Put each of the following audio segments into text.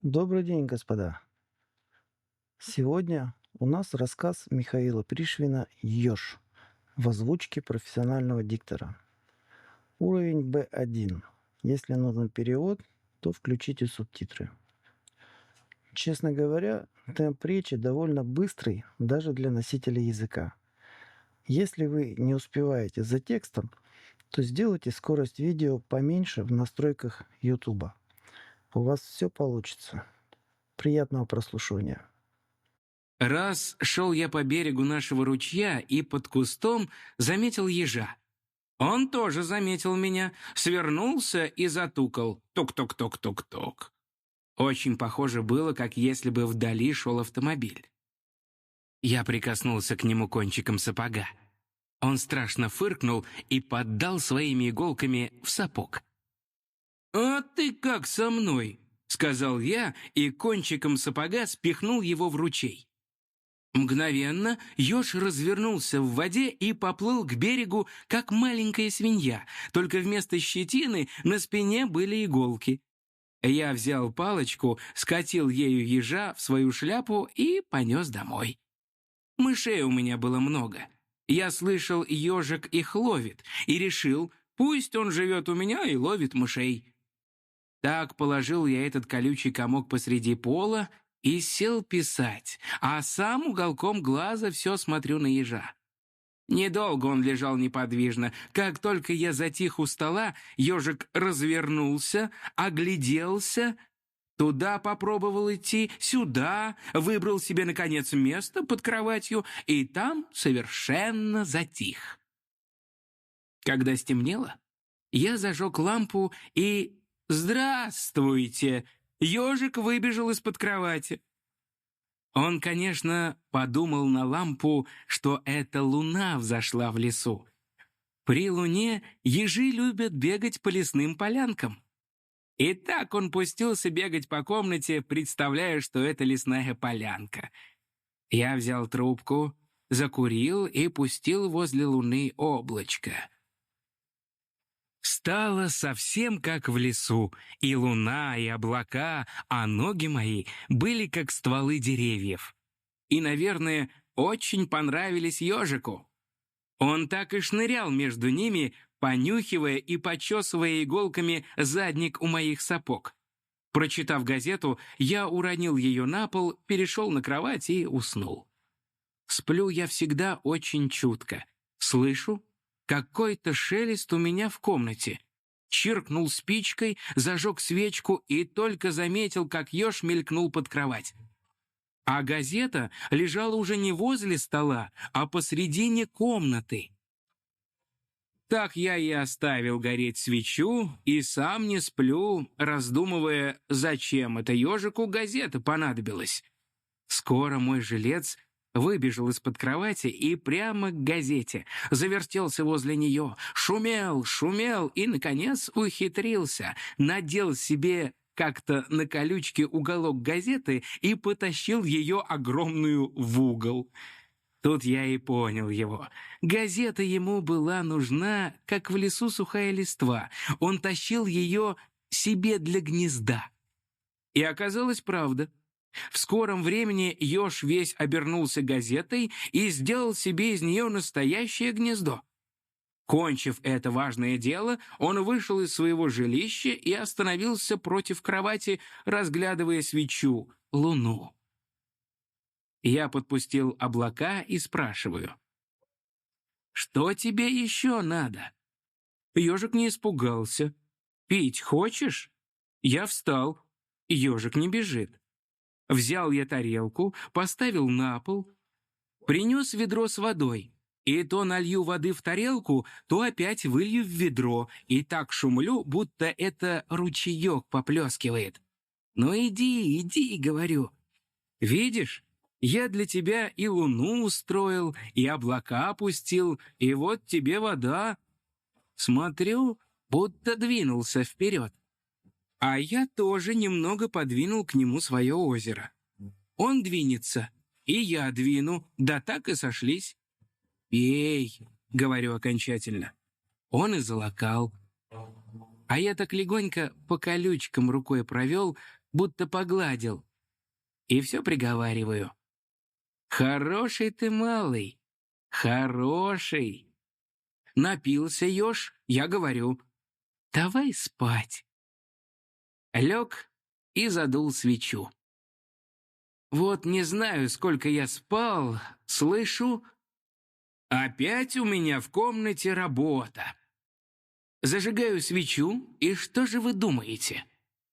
Добрый день, господа. Сегодня у нас рассказ Михаила Пришвина «Ёж» в озвучке профессионального диктора. Уровень B1. Если нужен перевод, то включите субтитры. Честно говоря, темп речи довольно быстрый даже для носителя языка. Если вы не успеваете за текстом, то сделайте скорость видео поменьше в настройках YouTube. У вас все получится. Приятного прослушивания. Раз шел я по берегу нашего ручья и под кустом заметил ежа. Он тоже заметил меня, свернулся и затукал. Тук-тук-тук-тук-тук. Очень похоже было, как если бы вдали шел автомобиль. Я прикоснулся к нему кончиком сапога. Он страшно фыркнул и поддал своими иголками в сапог. «А ты как со мной?» — сказал я и кончиком сапога спихнул его в ручей. Мгновенно еж развернулся в воде и поплыл к берегу, как маленькая свинья, только вместо щетины на спине были иголки. Я взял палочку, скатил ею ежа в свою шляпу и понес домой. Мышей у меня было много. Я слышал, ежик их ловит, и решил, пусть он живет у меня и ловит мышей. Так положил я этот колючий комок посреди пола и сел писать, а сам уголком глаза все смотрю на ежа. Недолго он лежал неподвижно. Как только я затих у стола, ежик развернулся, огляделся, туда попробовал идти, сюда, выбрал себе, наконец, место под кроватью и там совершенно затих. Когда стемнело, я зажег лампу и... «Здравствуйте!» Ежик выбежал из-под кровати. Он, конечно, подумал на лампу, что это луна взошла в лесу. При луне ежи любят бегать по лесным полянкам. И так он пустился бегать по комнате, представляя, что это лесная полянка. Я взял трубку, закурил и пустил возле луны облачко. Стало совсем как в лесу, и луна, и облака, а ноги мои были как стволы деревьев. И, наверное, очень понравились ежику. Он так и шнырял между ними, понюхивая и почесывая иголками задник у моих сапог. Прочитав газету, я уронил ее на пол, перешел на кровать и уснул. Сплю я всегда очень чутко. Слышу, какой-то шелест у меня в комнате. Чиркнул спичкой, зажег свечку и только заметил, как еж мелькнул под кровать. А газета лежала уже не возле стола, а посредине комнаты. Так я и оставил гореть свечу и сам не сплю, раздумывая, зачем это ежику газета понадобилась. Скоро мой жилец выбежал из-под кровати и прямо к газете, завертелся возле нее, шумел, шумел и, наконец, ухитрился, надел себе как-то на колючке уголок газеты и потащил ее огромную в угол. Тут я и понял его. Газета ему была нужна, как в лесу сухая листва. Он тащил ее себе для гнезда. И оказалось правда. В скором времени еж весь обернулся газетой и сделал себе из нее настоящее гнездо. Кончив это важное дело, он вышел из своего жилища и остановился против кровати, разглядывая свечу, луну. Я подпустил облака и спрашиваю: «Что тебе еще надо?» Ежик не испугался. «Пить хочешь?» Я встал. Ежик не бежит. Взял я тарелку, поставил на пол, принес ведро с водой. И то налью воды в тарелку, то опять вылью в ведро, и так шумлю, будто это ручеек поплескивает. «Ну иди, иди», — говорю. «Видишь, я для тебя и луну устроил, и облака опустил, и вот тебе вода». Смотрю, будто двинулся вперед. А я тоже немного подвинул к нему свое озеро. Он двинется, и я двину, да так и сошлись. «Пей», — говорю окончательно. Он и залокал. А я так легонько по колючкам рукой провел, будто погладил. И все приговариваю. Хороший ты малый, хороший. Напился еж, я говорю, давай спать. Лег и задул свечу. Вот не знаю, сколько я спал, слышу, опять у меня в комнате работа. Зажигаю свечу, и что же вы думаете?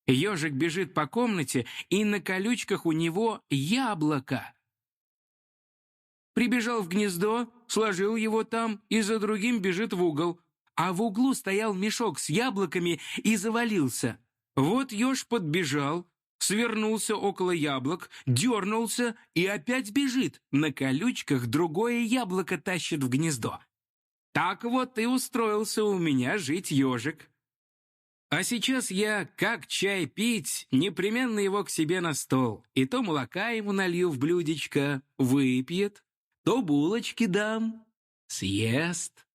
Ежик бежит по комнате, и на колючках у него яблоко. Прибежал в гнездо, сложил его там и за другим бежит в угол. А в углу стоял мешок с яблоками и завалился. Вот еж подбежал, свернулся около яблок, дернулся и опять бежит. На колючках другое яблоко тащит в гнездо. Так вот и устроился у меня жить ежик. А сейчас я, как чай пить, непременно его к себе на стол. И то молока ему налью в блюдечко, выпьет, то булочки дам, съест.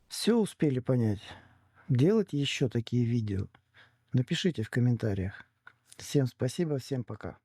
Все успели понять? Делать еще такие видео? Напишите в комментариях. Всем спасибо, всем пока.